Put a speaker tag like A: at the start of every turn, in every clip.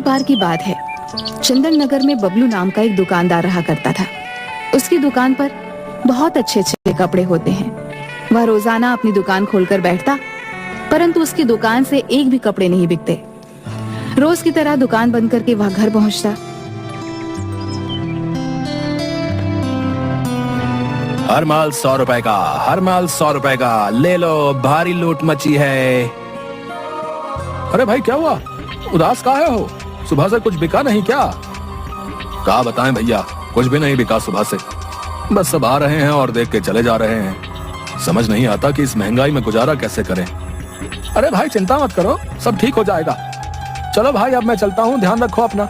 A: बार की बात है, चंदन नगर में बबलू नाम का एक दुकानदार रहा करता था। उसकी दुकान पर बहुत अच्छे अच्छे कपड़े होते हैं। वह रोजाना अपनी दुकान खोलकर बैठता, परंतु उसकी दुकान से एक भी कपड़े नहीं बिकते। रोज की तरह दुकान बंद करके वह घर पहुंचता।
B: हर माल 100 रुपए का, हर माल 100 रुपए का, ले लो, भारी लूट मची है। अरे भाई क्या हुआ, उदास काहे हो? सुबह से कुछ बिका नहीं क्या? क्या बताएं भैया, कुछ भी नहीं बिका सुबह से। बस सब आ रहे हैं और देख के चले जा रहे हैं। समझ नहीं आता कि इस महंगाई में गुजारा कैसे करें। अरे भाई चिंता मत करो, सब ठीक हो जाएगा। चलो भाई अब मैं चलता हूँ, ध्यान रखो अपना।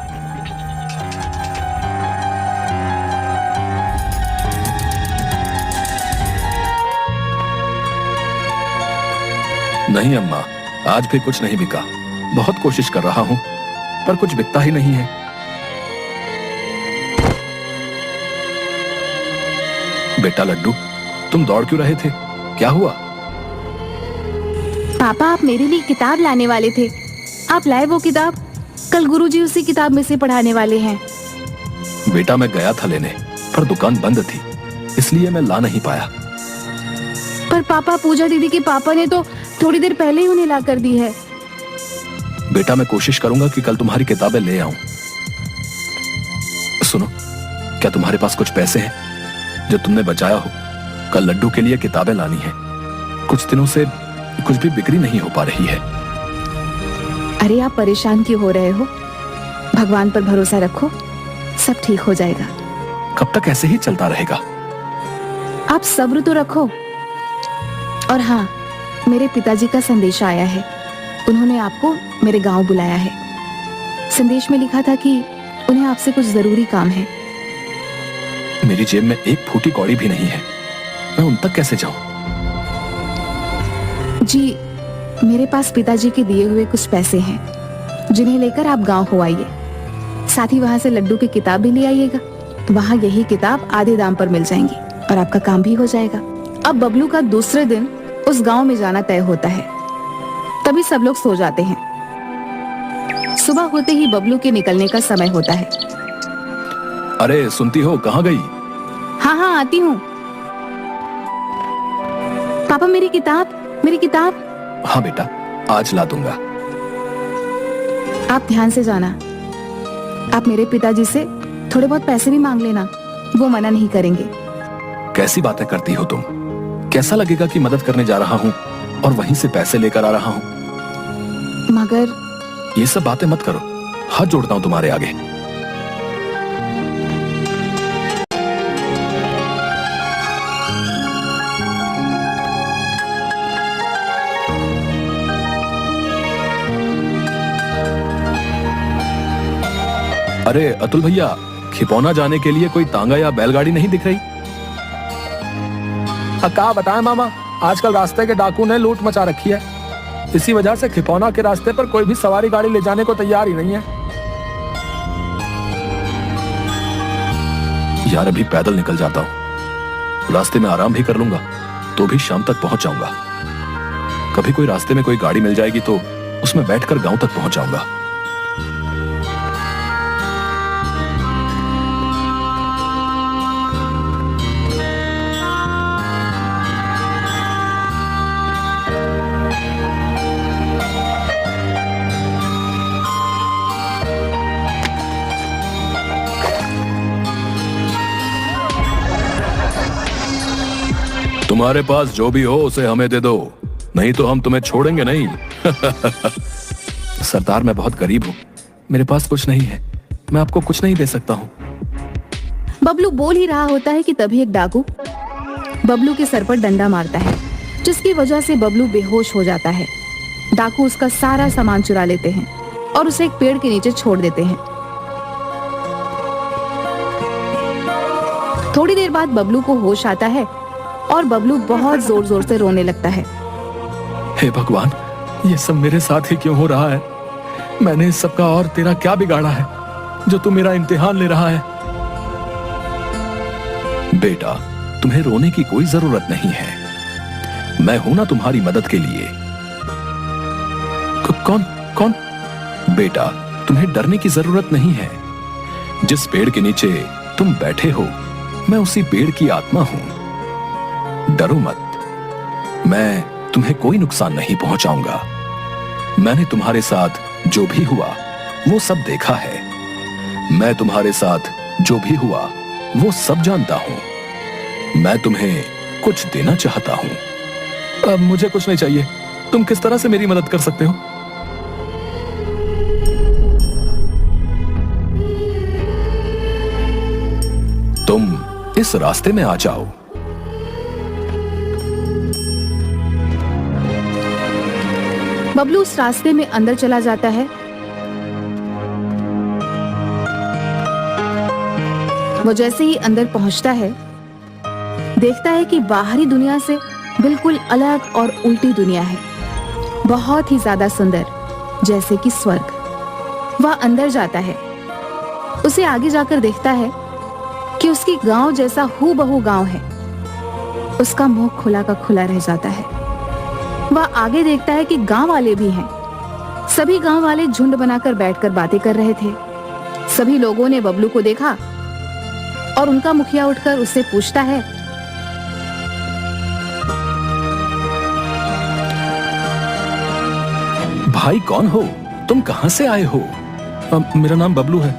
B: नहीं अम्मा, आज भी कुछ नहीं बिका। बहुत कोशिश कर रहा हूँ पर कुछ बिकता ही नहीं है। बेटा लड्डू, तुम दौड़ क्यों रहे थे? क्या हुआ?
A: पापा, आप मेरे लिए किताब लाने वाले थे। आप लाए वो किताब? कल गुरुजी उसी किताब में से पढ़ाने वाले हैं।
B: बेटा मैं गया था लेने, पर दुकान बंद थी, इसलिए मैं ला नहीं पाया।
A: पर पापा, पूजा दीदी के पापा ने तो थोड़ी देर पहले ही उन्हें ला कर दी है।
B: बेटा मैं कोशिश करूंगा कि कल तुम्हारी किताबें ले आऊं। सुनो, क्या तुम्हारे पास कुछ पैसे हैं जो तुमने बचाया हो? कल लड्डू के लिए किताबें लानी है। कुछ दिनों से कुछ भी बिक्री नहीं हो पा रही है।
A: अरे आप परेशान क्यों हो रहे हो? भगवान पर भरोसा रखो, सब ठीक हो जाएगा।
B: कब तक ऐसे ही चलता रहेगा?
A: आप सब्र तो रखो। और हाँ, मेरे पिताजी का संदेश आया है। उन्होंने आपको मेरे गांव बुलाया है। संदेश में लिखा था कि उन्हें आपसे कुछ जरूरी काम है।
B: मेरी जेब में एक फूटी कौड़ी भी नहीं है, मैं उन तक कैसे जाऊं?
A: जी, मेरे पास पिताजी के दिए हुए कुछ पैसे हैं, जिन्हें लेकर आप गांव हो आइए। साथ ही वहां से लड्डू की किताब भी ले आइएगा। वहां यही किताब आधे दाम पर मिल जाएंगी और आपका काम भी हो जाएगा। अब बबलू का दूसरे दिन उस गांव में जाना तय होता है। तभी सब लोग सो जाते हैं। सुबह होते ही बबलू के निकलने का समय होता है।
B: अरे सुनती हो, कहाँ गई?
A: हाँ हाँ, आती हूँ। पापा, मेरी किताब, मेरी किताब।
B: हाँ बेटा, आज ला दूंगा।
A: आप ध्यान से जाना। आप मेरे पिताजी से थोड़े बहुत पैसे भी मांग लेना, वो मना नहीं करेंगे।
B: कैसी बातें करती हो तुम? कैसा लगेगा कि मदद करने जा रहा हूँ और वहीं से पैसे लेकर आ रहा हूँ?
A: मगर
B: ये सब बातें मत करो, हाथ जोड़ता हूँ तुम्हारे आगे। अरे अतुल भैया, खिपौना जाने के लिए कोई तांगा या बैलगाड़ी नहीं दिख रही? क्या बताएं मामा, आजकल रास्ते के डाकू ने लूट मचा रखी है। इसी वजह से खिपौना के रास्ते पर कोई भी सवारी गाड़ी ले जाने को तैयार ही नहीं है। यार अभी पैदल निकल जाता हूँ, रास्ते में आराम भी कर लूंगा, तो भी शाम तक पहुंच जाऊंगा। कभी कोई रास्ते में कोई गाड़ी मिल जाएगी तो उसमें बैठकर गांव तक पहुंच जाऊंगा। तुम्हारे पास जो भी हो उसे हमें दे दो, नहीं तो हम तुम्हें छोड़ेंगे नहीं। सरदार मैं बहुत गरीब हूँ, मेरे पास कुछ नहीं है, मैं आपको कुछ नहीं दे सकता हूँ।
A: बबलू बोल ही रहा होता है कि तभी एक डाकू बबलू के सर पर डंडा मारता है, जिसकी वजह से बबलू बेहोश हो जाता है। डाकू उसका सारा सामान चुरा लेते हैं और उसे एक पेड़ के नीचे छोड़ देते हैं। थोड़ी देर बाद बबलू को होश आता है और बबलू बहुत जोर जोर से रोने लगता है।
B: हे भगवान, ये सब मेरे साथ ही क्यों हो रहा है? मैंने इस सब का और तेरा क्या बिगाड़ा है जो तू मेरा इम्तिहान ले रहा है? बेटा, तुम्हें रोने की कोई जरूरत नहीं है, मैं हूं ना तुम्हारी मदद के लिए। कौन कौन? बेटा, तुम्हें डरने की जरूरत नहीं है। जिस पेड़ के नीचे तुम बैठे हो, मैं उसी पेड़ की आत्मा हूं। डरो मत, मैं तुम्हें कोई नुकसान नहीं पहुंचाऊंगा। मैंने तुम्हारे साथ जो भी हुआ वो सब देखा है। मैं तुम्हारे साथ जो भी हुआ वो सब जानता हूं। मैं तुम्हें कुछ देना चाहता हूं। अब मुझे कुछ नहीं चाहिए। तुम किस तरह से मेरी मदद कर सकते हो? तुम इस रास्ते में आ जाओ।
A: बबलू उस रास्ते में अंदर चला जाता है। वो जैसे ही अंदर पहुंचता है, देखता है कि बाहरी दुनिया से बिल्कुल अलग और उल्टी दुनिया है, बहुत ही ज्यादा सुंदर, जैसे कि स्वर्ग। वह अंदर जाता है। उसे आगे जाकर देखता है कि उसकी गांव जैसा हूबहू गांव है। उसका मुंह खुला का खुला रह जाता है। वह आगे देखता है कि गांव वाले भी हैं। सभी गांव वाले झुंड बनाकर बैठकर बातें कर रहे थे। सभी लोगों ने बबलू को देखा और उनका मुखिया उठकर उससे पूछता है,
B: भाई कौन हो? तुम कहां से आए हो? मेरा नाम बबलू है।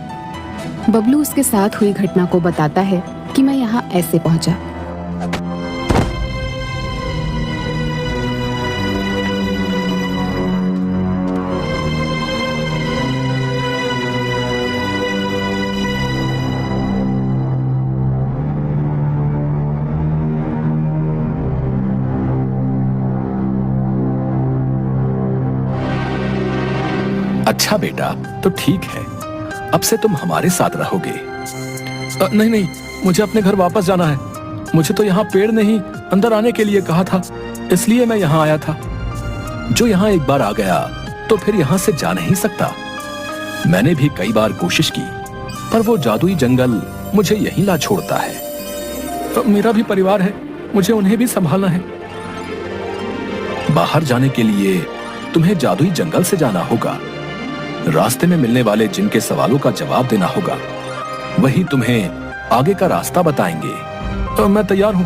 A: बबलू उसके साथ हुई घटना को बताता है कि मैं यहाँ ऐसे पहुंचा।
B: अच्छा बेटा, तो ठीक है, अब से तुम हमारे साथ रहोगे। नहीं नहीं, मुझे अपने घर वापस जाना है। मुझे तो यहाँ पेड़ ने ही अंदर आने के लिए कहा था, इसलिए मैं यहाँ आया था। जो यहाँ एक बार आ गया तो फिर यहाँ से जा नहीं सकता। मैंने भी कई बार कोशिश की, पर वो जादुई जंगल मुझे यहीं ला छोड़ता है। मेरा भी परिवार है, मुझे उन्हें भी संभालना है। बाहर जाने के लिए तुम्हें जादुई जंगल से जाना होगा। रास्ते में मिलने वाले जिनके सवालों का जवाब देना होगा, वही तुम्हें आगे का रास्ता बताएंगे। मैं तैयार हूं।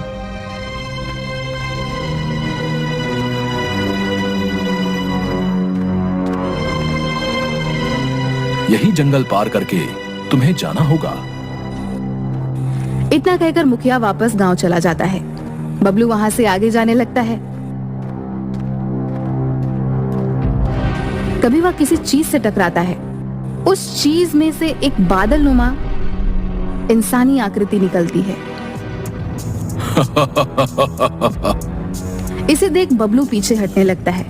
B: यही जंगल पार करके तुम्हें जाना होगा।
A: इतना कहकर मुखिया वापस गांव चला जाता है। बबलू वहां से आगे जाने लगता है। कभी वह किसी चीज से टकराता है। उस चीज में से एक बादल नुमा इंसानी आकृति निकलती है। इसे देख बबलू पीछे हटने लगता है।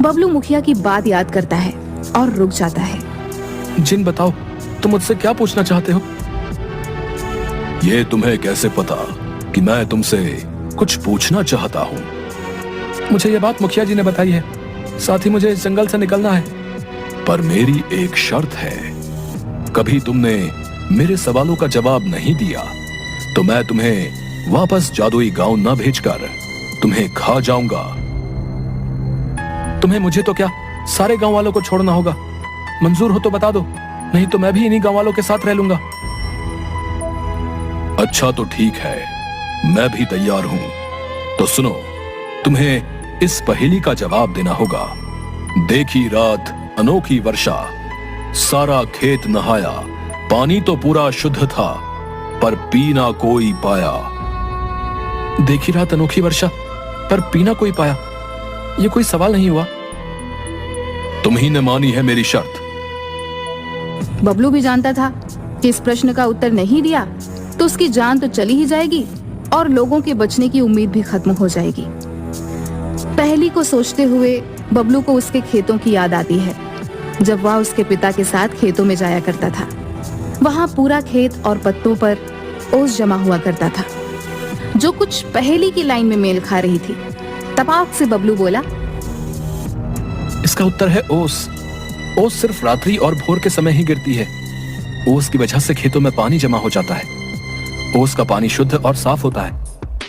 A: बबलू मुखिया की बात याद करता है और रुक जाता है।
B: जिन बताओ, तुम मुझसे क्या पूछना चाहते हो? ये तुम्हें कैसे पता कि मैं तुमसे कुछ पूछना चाहता हूँ? मुझे ये बात मुखिया जी ने बताई है। साथ ही मुझे इस जंगल से निकलना है। पर मेरी एक शर्त है। कभी तुमने मेरे सवालों का जवाब नहीं दिया तो मैं तुम्हें वापस जादुई गांव न भेजकर तुम्हें खा जाऊंगा। तुम्हें मुझे तो क्या, सारे गांव वालों को छोड़ना होगा। मंजूर हो तो बता दो, नहीं तो मैं भी इन्हीं गांव वालों के साथ रह लूंगा। अच्छा तो ठीक है, मैं भी तैयार हूं। तो सुनो, तुम्हें इस पहेली का जवाब देना होगा। देखी रात अनोखी वर्षा, सारा खेत नहाया, पानी तो पूरा शुद्ध था, पर पीना कोई पाया। देखी रात अनोखी वर्षा, पर पीना कोई पाया, ये कोई सवाल नहीं हुआ। तुम्ही ने मानी है मेरी शर्त।
A: बबलू भी जानता था कि इस प्रश्न का उत्तर नहीं दिया तो उसकी जान तो चली ही जाएगी और लोगों के बचने की उम्मीद भी खत्म हो जाएगी। पहेली को सोचते हुए बबलू को उसके खेतों की याद आती है, जब वह उसके पिता के साथ खेतों में जाया करता था। वहां पूरा खेत और पत्तों पर ओस जमा हुआ करता था, जो कुछ पहेली की लाइन में मेल खा रही थी। तपाक से बबलू बोला,
B: इसका उत्तर है ओस। ओस सिर्फ रात्रि और भोर के समय ही गिरती है। ओस की वजह से खेतों में पानी जमा हो जाता है। ओस का पानी शुद्ध और साफ होता है,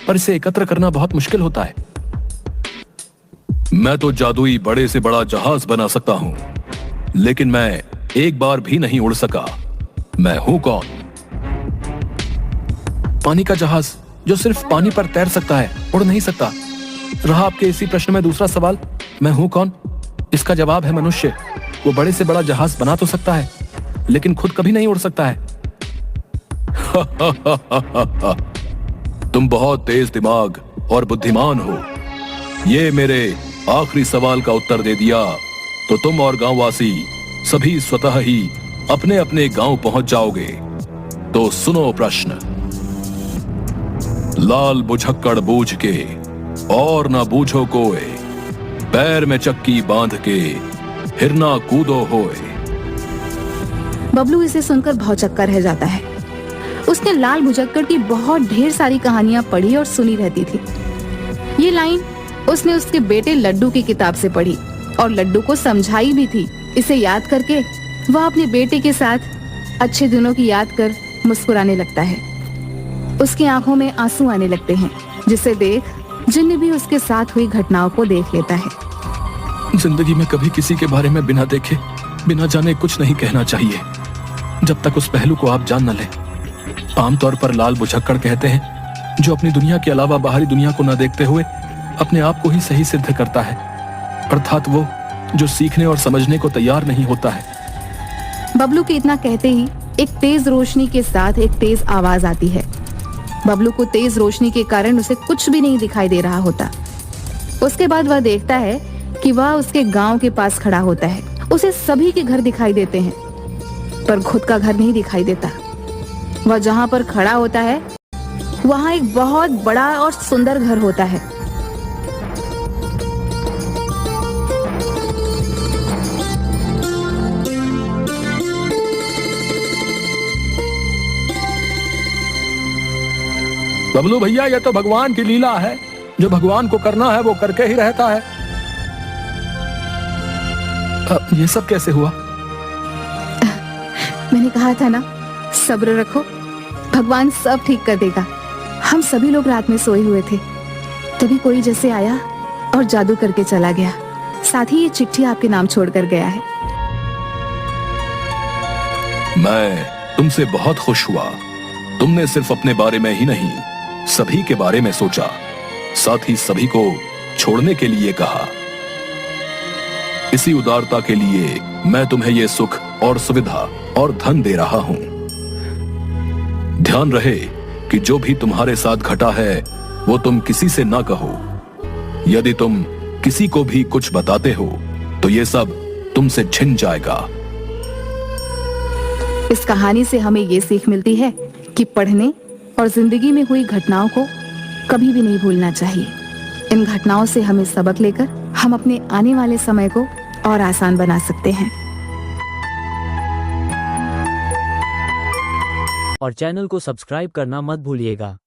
B: पर इसे एकत्र करना बहुत मुश्किल होता है। मैं तो जादुई बड़े से बड़ा जहाज बना सकता हूं, लेकिन मैं एक बार भी नहीं उड़ सका। मैं हूं कौन? पानी का जहाज जो सिर्फ पानी पर तैर सकता है, उड़ नहीं सकता। रहा आपके इसी प्रश्न में दूसरा सवाल, मैं हूं कौन? इसका जवाब है मनुष्य। वो बड़े से बड़ा जहाज बना तो सकता है, लेकिन खुद कभी नहीं उड़ सकता है। तुम बहुत तेज दिमाग और बुद्धिमान हो। ये मेरे आखिरी सवाल का उत्तर दे दिया तो तुम और गांववासी सभी स्वतः ही अपने अपने गांव पहुंच जाओगे। तो सुनो प्रश्न। लाल बुझक्कड़ बूझ के और ना बूझो कोय, पैर में चक्की बांध के हिरना कूदो होए।
A: बबलू इसे सुनकर भौचक्का रह जाता है। उसने लाल बुझक्कड़ की बहुत ढेर सारी कहानियां पढ़ी और सुनी रहती थी। ये लाइन उसने उसके बेटे लड्डू की किताब से पढ़ी और लड्डू को समझाई भी थी। इसे याद करके वह अपने बेटे के साथ अच्छे दिनों की याद कर मुस्कुराने लगता है। उसकी आंखों में आंसू आने लगते हैं, जिसे देख जिन्न भी उसके साथ हुई घटनाओं को देख लेता है।
B: जिंदगी में कभी किसी के बारे में बिना देखे, बिना जाने कुछ नहीं कहना चाहिए, जब तक उस पहलू को आप जान न लें। आमतौर पर लाल बुझक्कड़ कहते हैं, जो अपनी दुनिया के अलावा बाहरी दुनिया को न देखते हुए अपने आप को ही सही सिद्ध करता है, अर्थात वो जो सीखने और समझने को तैयार नहीं होता है।
A: बबलू के इतना कहते ही एक तेज रोशनी के साथ एक तेज आवाज आती है। बबलू को तेज रोशनी के कारण उसे कुछ भी नहीं दिखाई दे रहा होता। उसके बाद वह देखता है कि वह उसके गांव के पास खड़ा होता है। उसे सभी के घर दिखाई देते हैं, पर खुद का घर नहीं दिखाई देता। वह जहां पर खड़ा होता है वहां एक बहुत बड़ा और सुंदर घर होता है।
B: बबलू भैया, यह तो भगवान की लीला है। जो भगवान को करना है वो करके ही रहता है। ये सब कैसे हुआ?
A: मैंने कहा था ना, सब्र रखो, भगवान सब ठीक कर देगा। हम सभी लोग रात में सोए हुए थे, तभी कोई जैसे आया और जादू करके चला गया। साथ ही ये चिट्ठी आपके नाम छोड़कर गया है।
B: मैं तुमसे बहुत खुश हुआ। तुमने सिर्फ अपने बारे में ही नहीं, सभी के बारे में सोचा, साथ ही सभी को छोड़ने के लिए कहा। इसी उदारता के लिए मैं तुम्हें ये सुख और सुविधा और धन दे रहा हूं। ध्यान रहे कि जो भी तुम्हारे साथ घटा है वो तुम किसी से ना कहो। यदि तुम किसी को भी कुछ बताते हो तो ये सब तुमसे छिन जाएगा।
A: इस कहानी से हमें ये सीख मिलती है कि पढ़ने और जिंदगी में हुई घटनाओं को कभी भी नहीं भूलना चाहिए। इन घटनाओं से हमें सबक लेकर हम अपने आने वाले समय को और आसान बना सकते हैं।
C: और चैनल को सब्सक्राइब करना मत भूलिएगा।